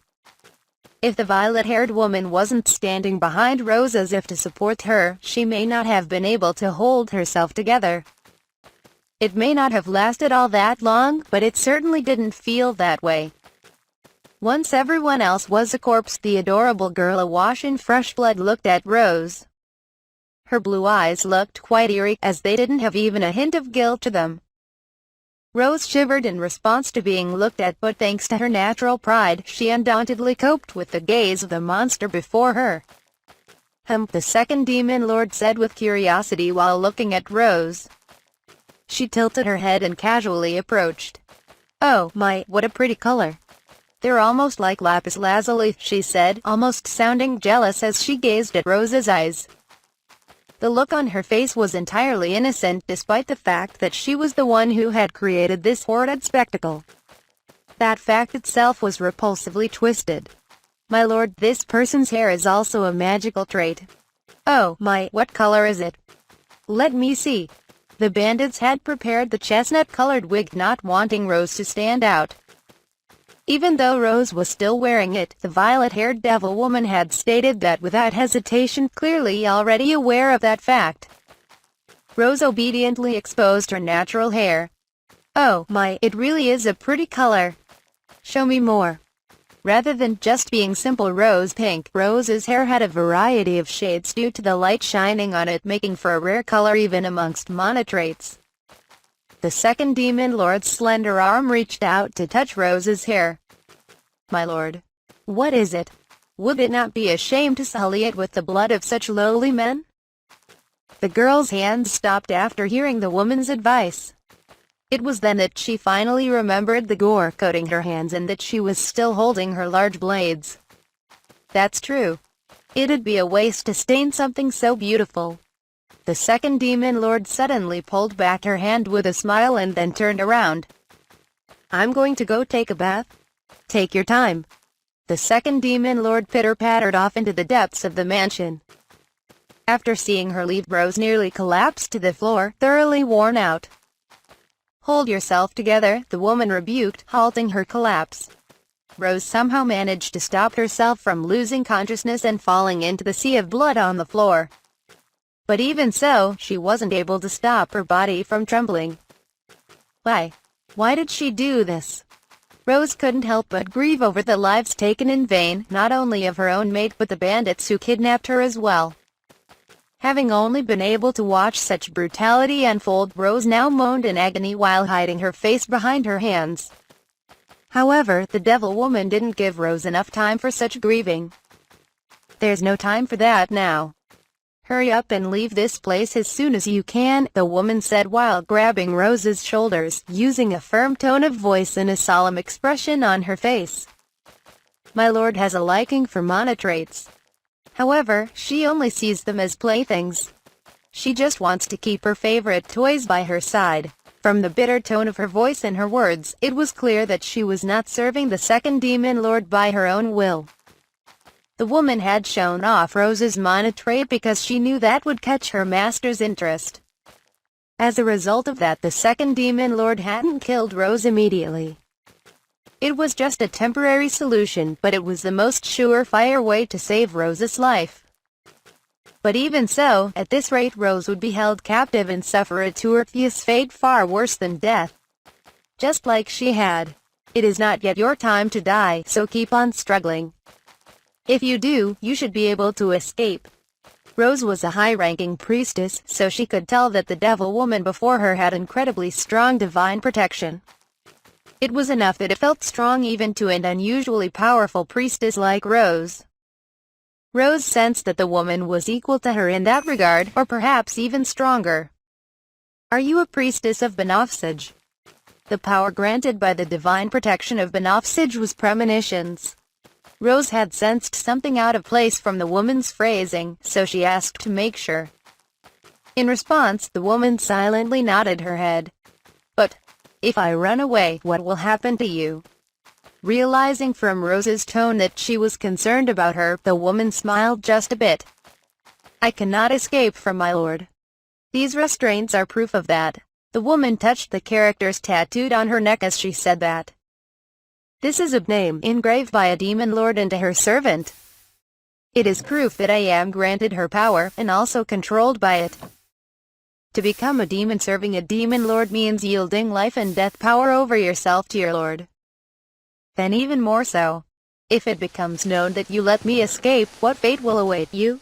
If the violet-haired woman wasn't standing behind Rose as if to support her, she may not have been able to hold herself together. It may not have lasted all that long, but it certainly didn't feel that way. Once everyone else was a corpse, the adorable girl awash in fresh blood looked at Rose. Her blue eyes looked quite eerie, as they didn't have even a hint of guilt to them. Rose shivered in response to being looked at, but thanks to her natural pride, she undauntedly coped with the gaze of the monster before her. The second demon lord said with curiosity while looking at Rose. She tilted her head and casually approached. "Oh, my, what a pretty color. They're almost like lapis lazuli," she said, almost sounding jealous as she gazed at Rose's eyes. The look on her face was entirely innocent, despite the fact that she was the one who had created this horrid spectacle. That fact itself was repulsively twisted. "My lord, this person's hair is also a magical trait." "Oh, my, what color is it? Let me see." The bandits had prepared the chestnut-colored wig, not wanting Rose to stand out. Even though Rose was still wearing it, the violet-haired devil woman had stated that without hesitation, clearly already aware of that fact. Rose obediently exposed her natural hair. "Oh my, it really is a pretty color. Show me more." Rather than just being simple rose pink, Rose's hair had a variety of shades due to the light shining on it, making for a rare color even amongst monotrates. The second demon lord's slender arm reached out to touch Rose's hair. "My lord, what is it? Would it not be a shame to sully it with the blood of such lowly men?" The girl's hands stopped after hearing the woman's advice. It was then that she finally remembered the gore coating her hands and that she was still holding her large blades. That's true. It'd be a waste to stain something so beautiful. The second demon lord suddenly pulled back her hand with a smile and then turned around. "I'm going to go take a bath. Take your time." The second demon lord pitter-pattered off into the depths of the mansion. After seeing her leave, Rose nearly collapsed to the floor, thoroughly worn out. "Hold yourself together," the woman rebuked, halting her collapse. Rose somehow managed to stop herself from losing consciousness and falling into the sea of blood on the floor. But even so, she wasn't able to stop her body from trembling. Why did she do this? Rose couldn't help but grieve over the lives taken in vain, not only of her own mate but the bandits who kidnapped her as well. Having only been able to watch such brutality unfold, Rose now moaned in agony while hiding her face behind her hands. However, the devil woman didn't give Rose enough time for such grieving. "There's no time for that now. Hurry up and leave this place as soon as you can," the woman said while grabbing Rose's shoulders, using a firm tone of voice and a solemn expression on her face. "My lord has a liking for monotrates. However, she only sees them as playthings. She just wants to keep her favorite toys by her side." From the bitter tone of her voice and her words, it was clear that she was not serving the second demon lord by her own will. The woman had shown off Rose's monotrait because she knew that would catch her master's interest. As a result of that, the second demon lord hadn't killed Rose immediately. It was just a temporary solution, but it was the most surefire way to save Rose's life. But even so, at this rate Rose would be held captive and suffer a torturous fate far worse than death. Just like she had. It is not yet your time to die, so keep on struggling. If you do, you should be able to escape. Rose was a high-ranking priestess, so she could tell that the devil woman before her had incredibly strong divine protection. It was enough that it felt strong even to an unusually powerful priestess like Rose. Rose sensed that the woman was equal to her in that regard, or perhaps even stronger. "Are you a priestess of Benofsage?" The power granted by the divine protection of Benofsage was premonitions. Rose had sensed something out of place from the woman's phrasing, so she asked to make sure. In response, the woman silently nodded her head. "But if I run away, what will happen to you?" Realizing from Rose's tone that she was concerned about her, the woman smiled just a bit. "I cannot escape from my lord. These restraints are proof of that." The woman touched the characters tattooed on her neck as she said that. "This is a name engraved by a demon lord into her servant. It is proof that I am granted her power, and also controlled by it. To become a demon serving a demon lord means yielding life and death power over yourself to your lord. Then even more so. If it becomes known that you let me escape, what fate will await you?"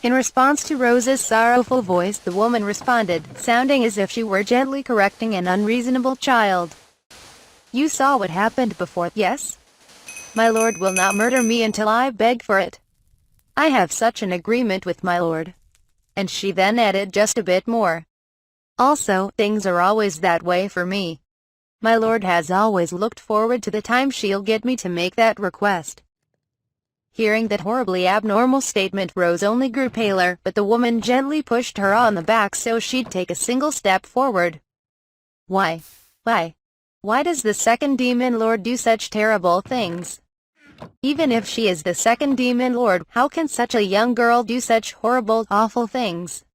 In response to Rose's sorrowful voice, the woman responded, sounding as if she were gently correcting an unreasonable child. "You saw what happened before, yes? My lord will not murder me until I beg for it. I have such an agreement with my lord." And she then added just a bit more. "Also, things are always that way for me. My lord has always looked forward to the time she'll get me to make that request." Hearing that horribly abnormal statement, Rose only grew paler, but the woman gently pushed her on the back so she'd take a single step forward. Why does the second demon lord do such terrible things? Even if she is the second demon lord, how can such a young girl do such horrible, awful things?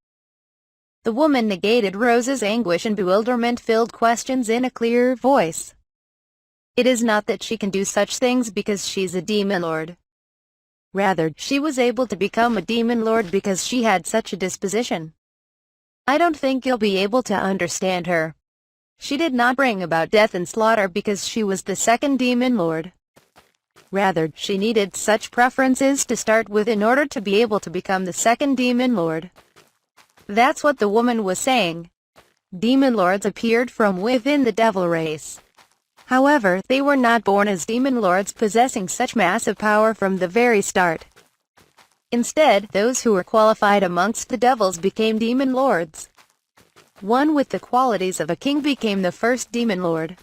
The woman negated Rose's anguish and bewilderment-filled questions in a clear voice. It is not that she can do such things because she's a demon lord. Rather, she was able to become a demon lord because she had such a disposition. I don't think you'll be able to understand her. She did not bring about death and slaughter because she was the second demon lord. Rather, she needed such preferences to start with in order to be able to become the second demon lord. That's what the woman was saying. Demon lords appeared from within the devil race. However, they were not born as demon lords possessing such massive power from the very start. Instead, those who were qualified amongst the devils became demon lords. One with the qualities of a king became the first demon lord.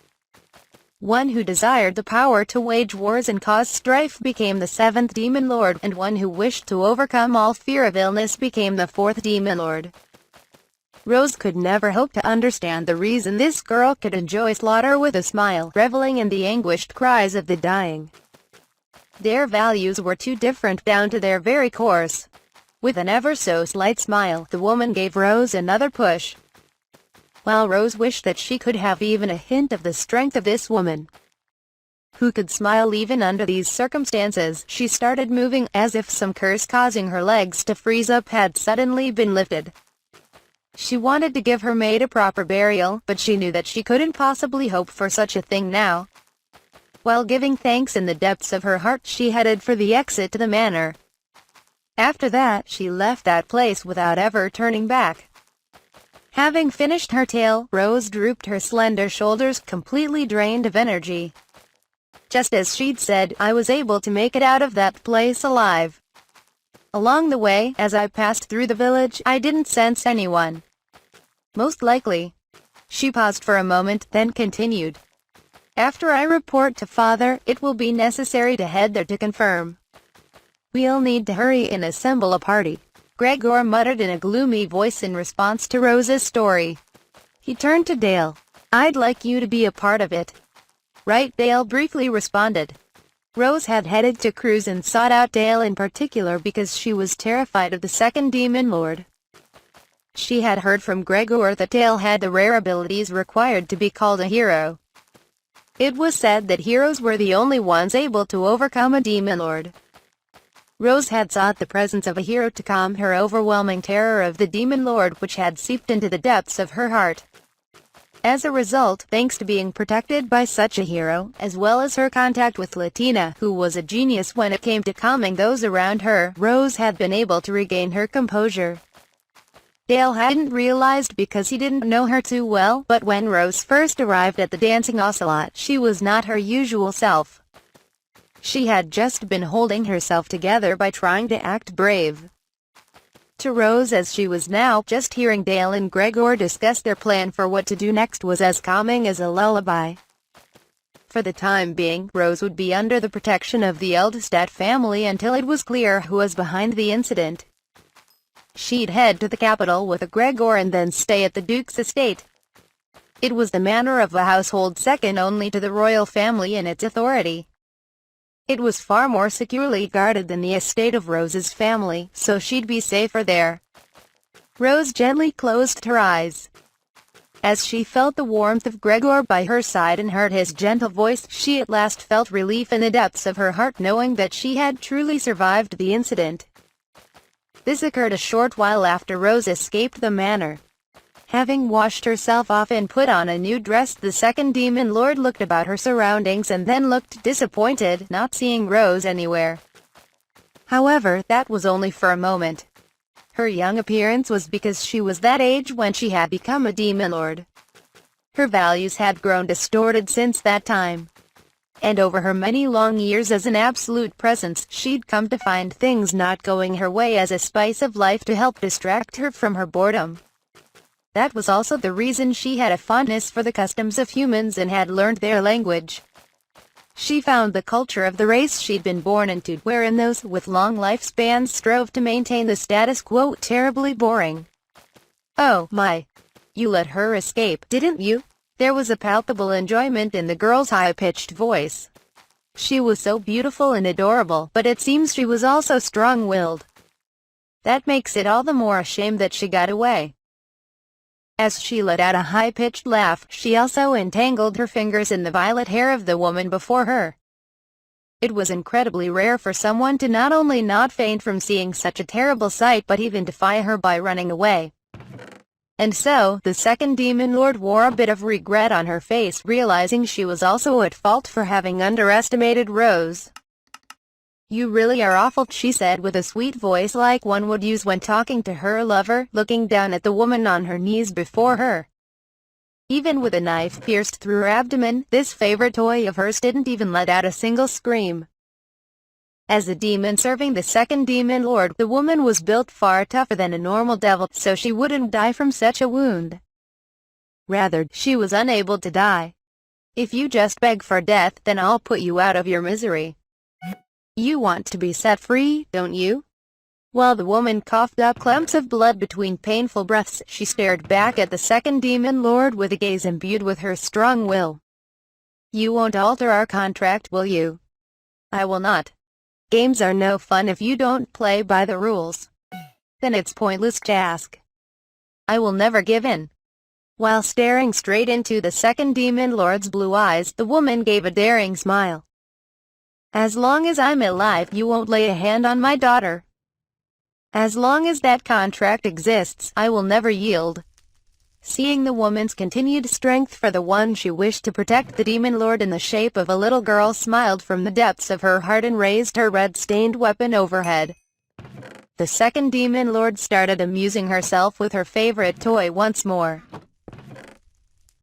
One who desired the power to wage wars and cause strife became the seventh demon lord, and one who wished to overcome all fear of illness became the fourth demon lord. Rose could never hope to understand the reason this girl could enjoy slaughter with a smile, reveling in the anguished cries of the dying. Their values were too different down to their very cores. With an ever so slight smile, the woman gave Rose another push. While Rose wished that she could have even a hint of the strength of this woman, who could smile even under these circumstances, she started moving as if some curse causing her legs to freeze up had suddenly been lifted. She wanted to give her maid a proper burial, but she knew that she couldn't possibly hope for such a thing now. While giving thanks in the depths of her heart, she headed for the exit to the manor. After that, she left that place without ever turning back. Having finished her tale, Rose drooped her slender shoulders, completely drained of energy. Just as she'd said, I was able to make it out of that place alive. Along the way, as I passed through the village, I didn't sense anyone. Most likely. She paused for a moment, then continued. After I report to Father, it will be necessary to head there to confirm. We'll need to hurry and assemble a party, Gregor muttered in a gloomy voice in response to Rose's story. He turned to Dale. I'd like you to be a part of it. Right, Dale briefly responded. Rose had headed to Cruz and sought out Dale in particular because she was terrified of the second demon lord. She had heard from Gregor that Dale had the rare abilities required to be called a hero. It was said that heroes were the only ones able to overcome a demon lord. Rose had sought the presence of a hero to calm her overwhelming terror of the demon lord which had seeped into the depths of her heart. As a result, thanks to being protected by such a hero, as well as her contact with Latina, who was a genius when it came to calming those around her, Rose had been able to regain her composure. Dale hadn't realized because he didn't know her too well, but when Rose first arrived at the Dancing Ocelot, she was not her usual self. She had just been holding herself together by trying to act brave. To Rose, as she was now, just hearing Dale and Gregor discuss their plan for what to do next was as calming as a lullaby. For the time being, Rose would be under the protection of the Eldestad family until it was clear who was behind the incident. She'd head to the capital with Gregor and then stay at the Duke's estate. It was the manor of a household second only to the royal family in its authority. It was far more securely guarded than the estate of Rose's family, so she'd be safer there. Rose gently closed her eyes. As she felt the warmth of Gregor by her side and heard his gentle voice, she at last felt relief in the depths of her heart, knowing that she had truly survived the incident. This occurred a short while after Rose escaped the manor. Having washed herself off and put on a new dress, the second demon lord looked about her surroundings and then looked disappointed, not seeing Rose anywhere. However, that was only for a moment. Her young appearance was because she was that age when she had become a demon lord. Her values had grown distorted since that time. And over her many long years as an absolute presence, she'd come to find things not going her way as a spice of life to help distract her from her boredom. That was also the reason she had a fondness for the customs of humans and had learned their language. She found the culture of the race she'd been born into, wherein those with long lifespans strove to maintain the status quo, terribly boring. Oh my! You let her escape, didn't you? There was a palpable enjoyment in the girl's high-pitched voice. She was so beautiful and adorable, but it seems she was also strong-willed. That makes it all the more a shame that she got away. As she let out a high-pitched laugh, she also entangled her fingers in the violet hair of the woman before her. It was incredibly rare for someone to not only not faint from seeing such a terrible sight but even defy her by running away. And so, the second demon lord wore a bit of regret on her face, realizing she was also at fault for having underestimated Rose. "You really are awful," she said with a sweet voice like one would use when talking to her lover, looking down at the woman on her knees before her. Even with a knife pierced through her abdomen, this favorite toy of hers didn't even let out a single scream. As a demon serving the second demon lord, the woman was built far tougher than a normal devil, so she wouldn't die from such a wound. Rather, she was unable to die. "If you just beg for death, then I'll put you out of your misery. You want to be set free, don't you?" While the woman coughed up clumps of blood between painful breaths, she stared back at the second demon lord with a gaze imbued with her strong will. "You won't alter our contract, will you?" "I will not. Games are no fun if you don't play by the rules. Then it's pointless to ask. I will never give in." While staring straight into the second demon lord's blue eyes, the woman gave a daring smile. "As long as I'm alive, you won't lay a hand on my daughter. As long as that contract exists, I will never yield." Seeing the woman's continued strength for the one she wished to protect, the demon lord in the shape of a little girl smiled from the depths of her heart and raised her red-stained weapon overhead. The second demon lord started amusing herself with her favorite toy once more.